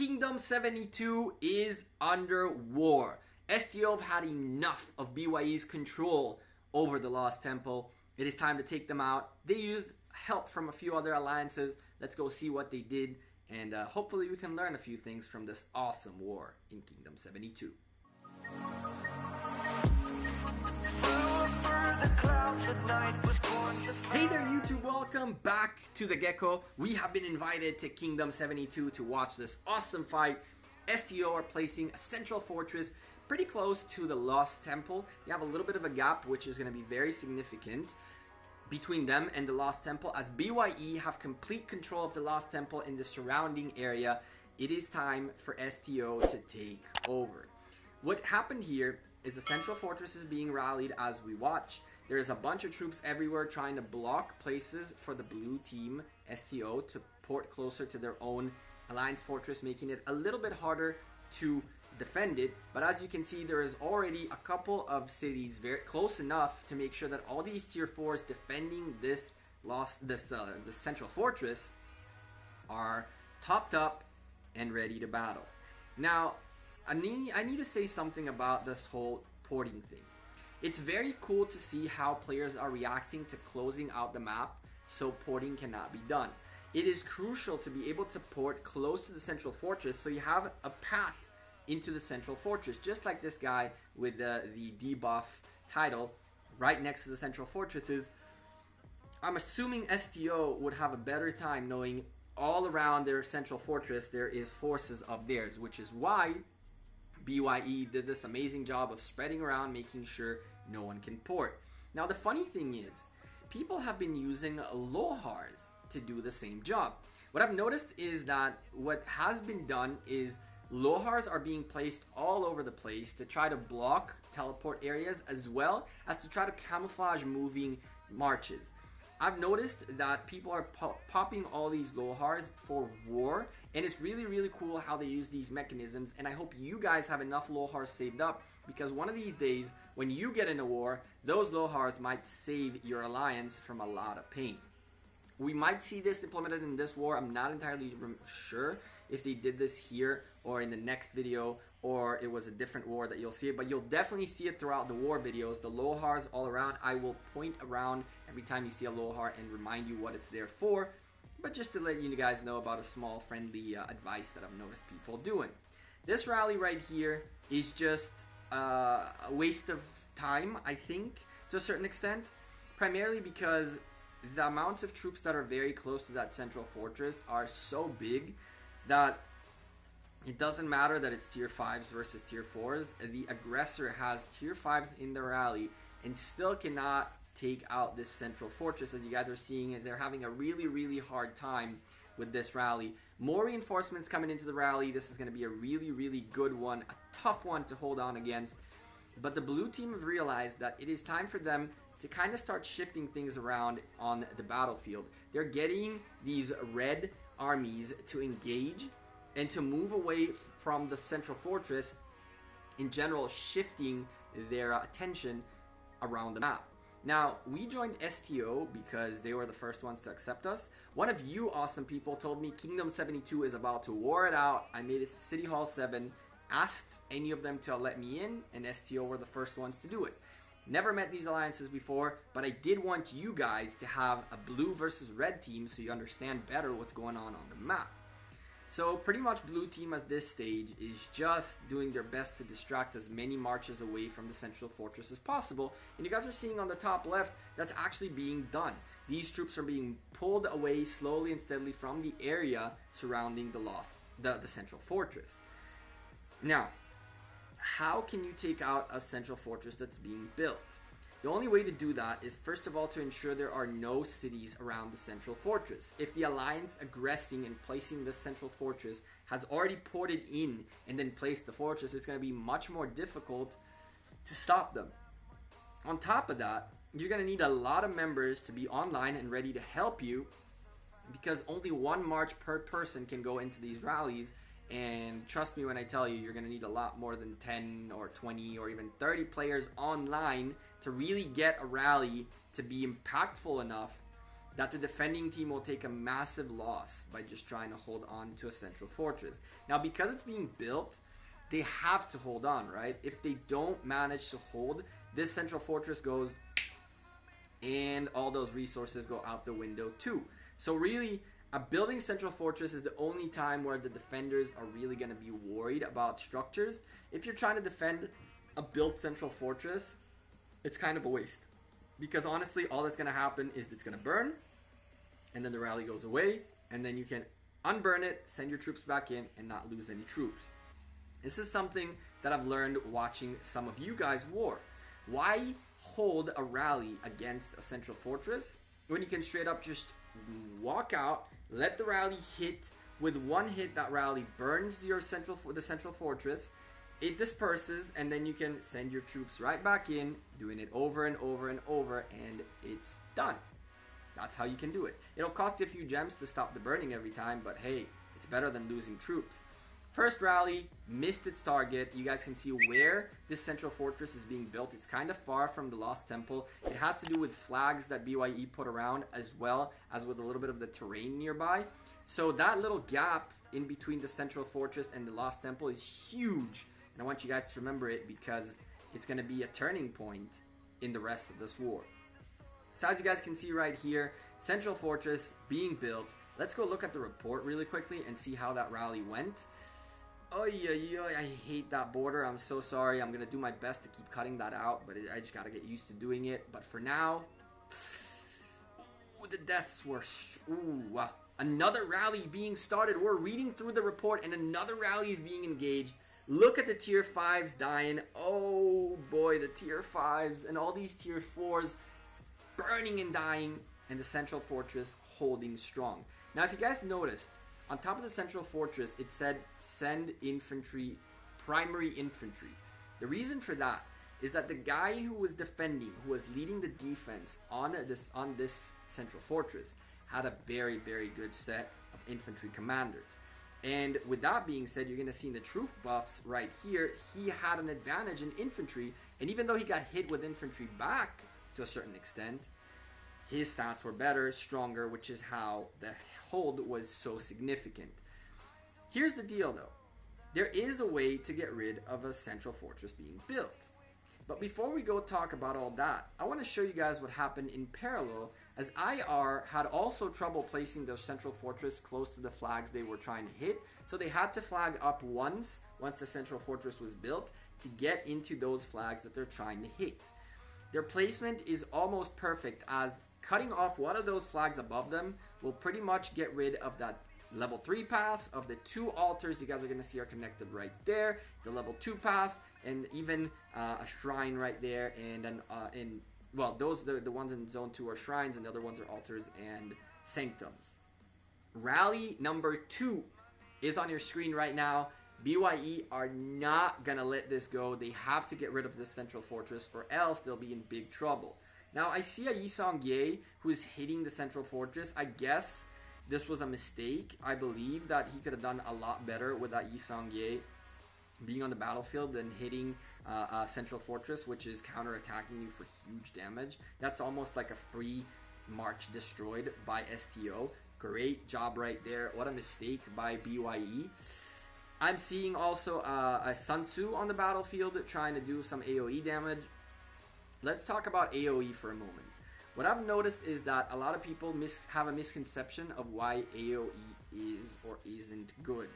Kingdom 72 is under war. STO have had enough of BYE's control over the Lost Temple. It is time to take them out. They used help from a few other alliances. Let's go see what they did, and hopefully we can learn a few things from this awesome war in Kingdom 72. Hey there YouTube, welcome back to the Gekko. We have been invited to Kingdom 72 to watch this awesome fight. STO are placing a central fortress pretty close to the Lost Temple. They have a little bit of a gap, which is going to be very significant between them and the Lost Temple, as BYE have complete control of the Lost Temple in the surrounding area. It is time for STO to take over. What happened here is the central fortress is being rallied as we watch. There is a bunch of troops everywhere trying to block places for the blue team STO to port closer to their own alliance fortress, making it a little bit harder to defend it. But as you can see, there is already a couple of cities very close enough to make sure that all these tier 4s defending this the central fortress are topped up and ready to battle. Now, I need to say something about this whole porting thing. It's very cool to see how players are reacting to closing out the map so porting cannot be done. It is crucial to be able to port close to the central fortress so you have a path into the central fortress, just like this guy with the debuff title right next to the central fortresses. I'm assuming STO would have a better time knowing all around their central fortress there is forces of theirs, which is why BYE did this amazing job of spreading around, making sure no one can port. Now the funny thing is, people have been using Lohars to do the same job. What I've noticed is that what has been done is Lohars are being placed all over the place to try to block teleport areas as well as to try to camouflage moving marches. I've noticed that people are popping all these Lohars for war, and it's really, really cool how they use these mechanisms, and I hope you guys have enough Lohars saved up, because one of these days, when you get in a war, those Lohars might save your alliance from a lot of pain. We might see this implemented in this war. I'm not entirely sure if they did this here or in the next video, or it was a different war that you'll see it, but you'll definitely see it throughout the war videos. The Lohars all around. I will point around every time you see a Lohar and remind you what it's there for, but just to let you guys know about a small friendly advice that I've noticed people doing. This rally right here is just a waste of time, I think, to a certain extent, primarily because the amounts of troops that are very close to that central fortress are so big that it doesn't matter that it's tier 5s versus tier 4s. The aggressor has tier 5s in the rally and still cannot take out this central fortress. As you guys are seeing, they're having a really, really hard time with this rally. More reinforcements coming into the rally. This is going to be a really, really good one, a tough one to hold on against. But the blue team have realized that it is time for them to kind of start shifting things around on the battlefield. They're getting these red armies to engage and to move away from the central fortress, in general, shifting their attention around the map. Now, we joined STO because they were the first ones to accept us. One of you awesome people told me Kingdom 72 is about to war it out. I made it to City Hall 7, asked any of them to let me in, and STO were the first ones to do it. Never met these alliances before, but I did want you guys to have a blue versus red team so you understand better what's going on the map. So pretty much blue team at this stage is just doing their best to distract as many marches away from the central fortress as possible. And you guys are seeing on the top left, that's actually being done. These troops are being pulled away slowly and steadily from the area surrounding the central fortress. Now, how can you take out a central fortress that's being built? The only way to do that is, first of all, to ensure there are no cities around the central fortress. If the alliance aggressing and placing the central fortress has already ported in and then placed the fortress, it's going to be much more difficult to stop them. On top of that, you're going to need a lot of members to be online and ready to help you, because only one march per person can go into these rallies. And trust me when I tell you, you're going to need a lot more than 10 or 20 or even 30 players online to really get a rally to be impactful enough that the defending team will take a massive loss by just trying to hold on to a central fortress. Now, because it's being built, they have to hold on, right? If they don't manage to hold, this central fortress goes, and all those resources go out the window too. So really, a building central fortress is the only time where the defenders are really going to be worried about structures. If you're trying to defend a built central fortress, it's kind of a waste. Because honestly, all that's going to happen is it's going to burn, and then the rally goes away, and then you can unburn it, send your troops back in, and not lose any troops. This is something that I've learned watching some of you guys war. Why hold a rally against a central fortress when you can straight up just walk out, let the rally hit? With one hit, that rally burns the central fortress, it disperses, and then you can send your troops right back in, doing it over and over and over, and it's done. That's how you can do it. It'll cost you a few gems to stop the burning every time, but hey, it's better than losing troops. First rally, missed its target. You guys can see where this central fortress is being built. It's kind of far from the Lost Temple. It has to do with flags that BYE put around, as well as with a little bit of the terrain nearby. So that little gap in between the central fortress and the Lost Temple is huge. And I want you guys to remember it because it's going to be a turning point in the rest of this war. So as you guys can see right here, central fortress being built. Let's go look at the report really quickly and see how that rally went. Oh yeah, I hate that border. I'm so sorry. I'm going to do my best to keep cutting that out, but I just got to get used to doing it. But for now, ooh, the deaths were... another rally being started. We're reading through the report and another rally is being engaged. Look at the tier 5s dying. Oh boy, the tier 5s and all these tier 4s burning and dying, and the central fortress holding strong. Now, if you guys noticed, on top of the central fortress, it said send infantry, primary infantry. The reason for that is that the guy who was defending, who was leading the defense on this central fortress, had a very, very good set of infantry commanders. And with that being said, you're going to see in the truth buffs right here, he had an advantage in infantry. And even though he got hit with infantry back to a certain extent, his stats were better, stronger, which is how the hold was so significant. Here's the deal though. There is a way to get rid of a central fortress being built. But before we go talk about all that, I want to show you guys what happened in parallel, as IR had also trouble placing their central fortress close to the flags they were trying to hit. So they had to flag up once the central fortress was built, to get into those flags that they're trying to hit. Their placement is almost perfect, as cutting off one of those flags above them will pretty much get rid of that level 3 pass of the 2 altars you guys are going to see are connected right there, the level 2 pass, and even a shrine right there, and then well, those the ones in zone 2 are shrines, and the other ones are altars and sanctums. Rally number 2 is on your screen right now. BYE are not gonna let this go. They have to get rid of this central fortress, or else they'll be in big trouble. Now I see a Yisong Ye who is hitting the central fortress. I guess this was a mistake. I believe that he could have done a lot better with that Yisong Ye being on the battlefield than hitting a central fortress, which is counter-attacking you for huge damage. That's almost like a free march destroyed by STO. Great job right there. What a mistake by BYE. I'm seeing also a Sun Tzu on the battlefield trying to do some AoE damage. Let's talk about AoE for a moment. What I've noticed is that a lot of people have a misconception of why AoE is or isn't good.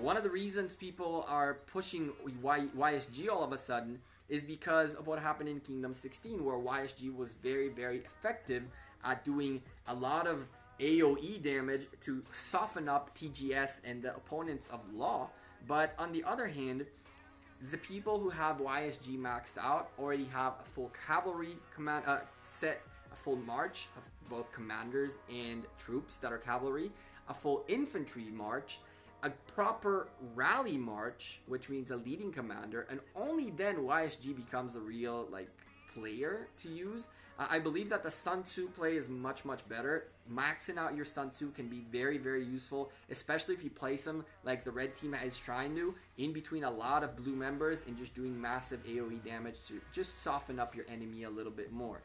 One of the reasons people are pushing YSG all of a sudden is because of what happened in Kingdom 16, where YSG was very, very effective at doing a lot of AoE damage to soften up TGS and the opponents of Law. But on the other hand, the people who have YSG maxed out already have a full cavalry command set, a full march of both commanders and troops that are cavalry, a full infantry march, a proper rally march, which means a leading commander, and only then YSG becomes a real player to use. I believe that the Sun Tzu play is much, much better. Maxing out your Sun Tzu can be very, very useful, especially if you place them like the red team is trying to, in between a lot of blue members and just doing massive AoE damage to just soften up your enemy a little bit more.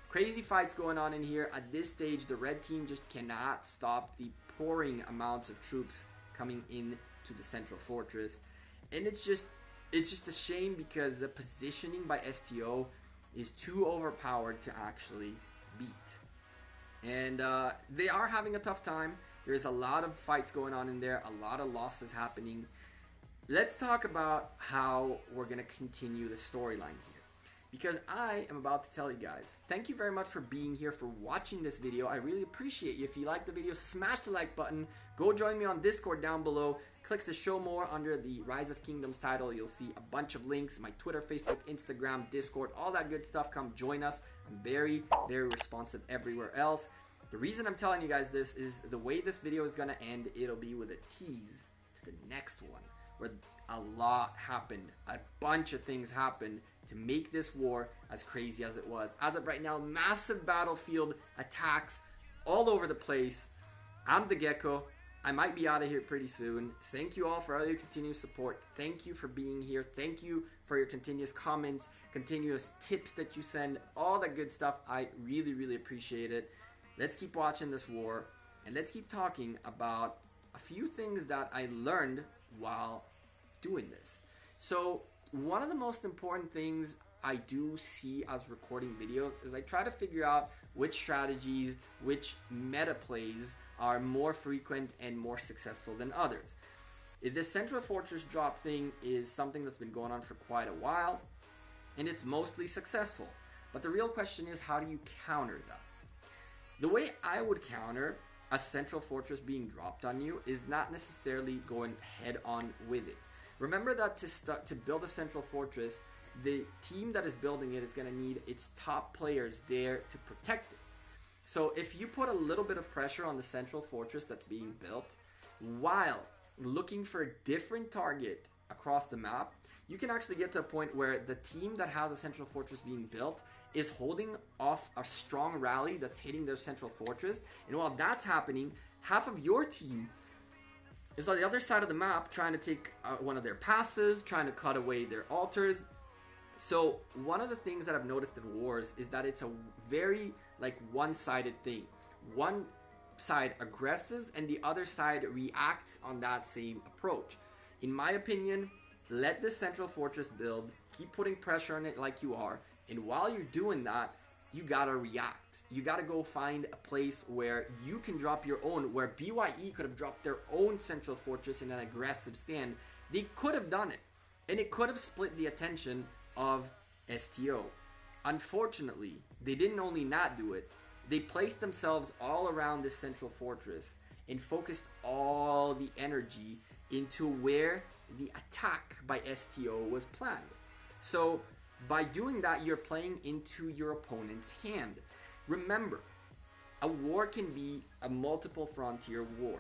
Crazy fights going on in here. At this stage, the red team just cannot stop the pouring amounts of troops coming in to the central fortress. And it's just a shame because the positioning by STO is too overpowered to actually beat. And they are having a tough time. There's a lot of fights going on in there, a lot of losses happening. Let's talk about how we're going to continue the storyline here. Because I am about to tell you guys, thank you very much for being here, for watching this video. I really appreciate you. If you like the video, smash the like button. Go join me on Discord down below. Click the show more under the Rise of Kingdoms title. You'll see a bunch of links, my Twitter, Facebook, Instagram, Discord, all that good stuff. Come join us. I'm very, very responsive everywhere else. The reason I'm telling you guys this is the way this video is going to end, it'll be with a tease to the next one, where a lot happened. A bunch of things happened to make this war as crazy as it was. As of right now, massive battlefield attacks all over the place. I'm the Gekko. I might be out of here pretty soon. Thank you all for all your continued support. Thank you for being here. Thank you for your continuous comments, continuous tips that you send, all that good stuff. I really, really appreciate it. Let's keep watching this war, and let's keep talking about a few things that I learned while doing this. So one of the most important things I do see as recording videos is I try to figure out which strategies, which meta plays are more frequent and more successful than others. This Central Fortress drop thing is something that's been going on for quite a while, and it's mostly successful. But the real question is, how do you counter that? The way I would counter a Central Fortress being dropped on you is not necessarily going head on with it. Remember that to build a Central Fortress, the team that is building it is going to need its top players there to protect it. So if you put a little bit of pressure on the Central Fortress that's being built, while looking for a different target across the map, you can actually get to a point where the team that has a Central Fortress being built is holding off a strong rally that's hitting their Central Fortress. And while that's happening, half of your team is on the other side of the map trying to take one of their passes, trying to cut away their altars. So one of the things that I've noticed in wars is that it's a very one-sided thing. One side aggresses and the other side reacts on that same approach. In my opinion, let the Central Fortress build, keep putting pressure on it like you are, and while you're doing that, you gotta react. You gotta go find a place where you can drop your own, where BYE could have dropped their own Central Fortress in an aggressive stand. They could have done it, and it could have split the attention of STO. Unfortunately, they didn't only not do it, they placed themselves all around this Central Fortress and focused all the energy into where the attack by STO was planned. So by doing that, you're playing into your opponent's hand. Remember, a war can be a multiple frontier war.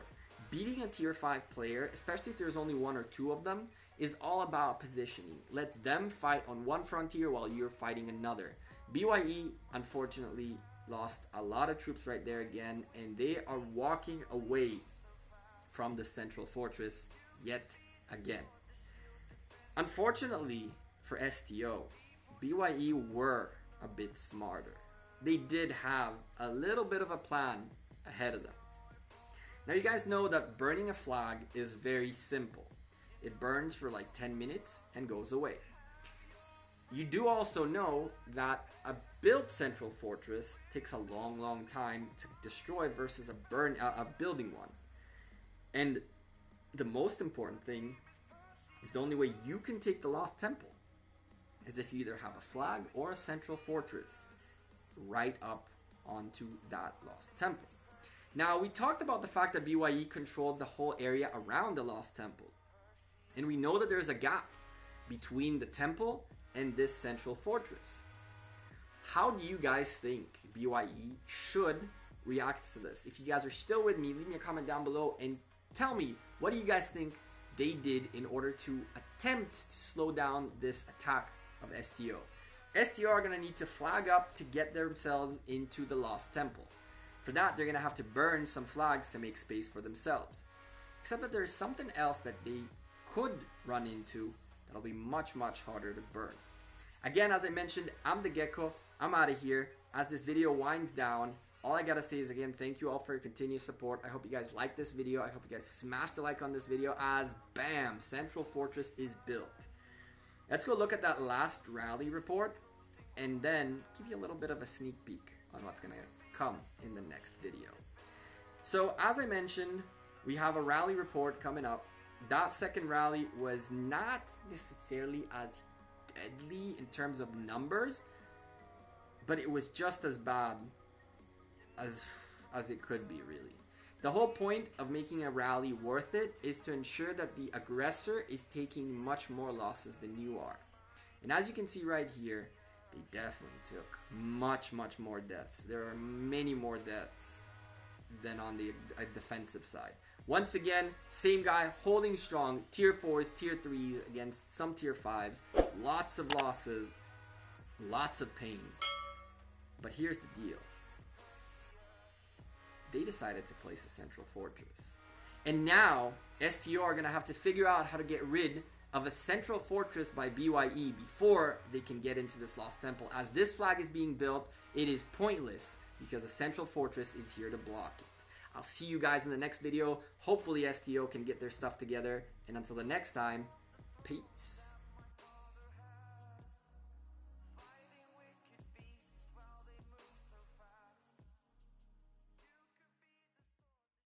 Beating a tier 5 player, especially if there's only one or two of them, is all about positioning. Let them fight on one frontier while you're fighting another. BYE, unfortunately, lost a lot of troops right there again, and they are walking away from the Central Fortress yet again. Unfortunately for STO, BYE were a bit smarter. They did have a little bit of a plan ahead of them. Now you guys know that burning a flag is very simple. It burns for like 10 minutes and goes away. You do also know that a built Central Fortress takes a long time to destroy versus a building one. And the most important thing is the only way you can take the Lost Temple is if you either have a flag or a Central Fortress right up onto that Lost Temple. Now, we talked about the fact that BYE controlled the whole area around the Lost Temple. And we know that there's a gap between the temple and this Central Fortress. How do you guys think BYE should react to this? If you guys are still with me, leave me a comment down below and tell me, what do you guys think they did in order to attempt to slow down this attack of STO? STO are going to need to flag up to get themselves into the Lost Temple. For that, they're going to have to burn some flags to make space for themselves. Except that there's something else that they could run into that'll be much harder to burn. Again, as I mentioned, I'm the Gekko. I'm out of here. as this video winds down, all I gotta say is, again, thank you all for your continued support. I hope you guys like this video. I hope you guys smash the like on this video as, bam, Central Fortress is built. Let's go look at that last rally report and then give you a little bit of a sneak peek on what's gonna come in the next video. So as I mentioned, we have a rally report coming up. That second rally was not necessarily as deadly in terms of numbers, but it was just as bad as it could be, really. The whole point of making a rally worth it is to ensure that the aggressor is taking much more losses than you are. And as you can see right here, they definitely took much more deaths. There are many more deaths than on the defensive side. Once again, same guy holding strong, tier 4s, tier 3s against some tier 5s. Lots of losses, lots of pain. But here's the deal. They decided to place a Central Fortress. And now, STO are going to have to figure out how to get rid of a Central Fortress by BYE before they can get into this Lost Temple. As this flag is being built, it is pointless because a Central Fortress is here to block it. I'll see you guys in the next video. Hopefully STO can get their stuff together. And until the next time, peace.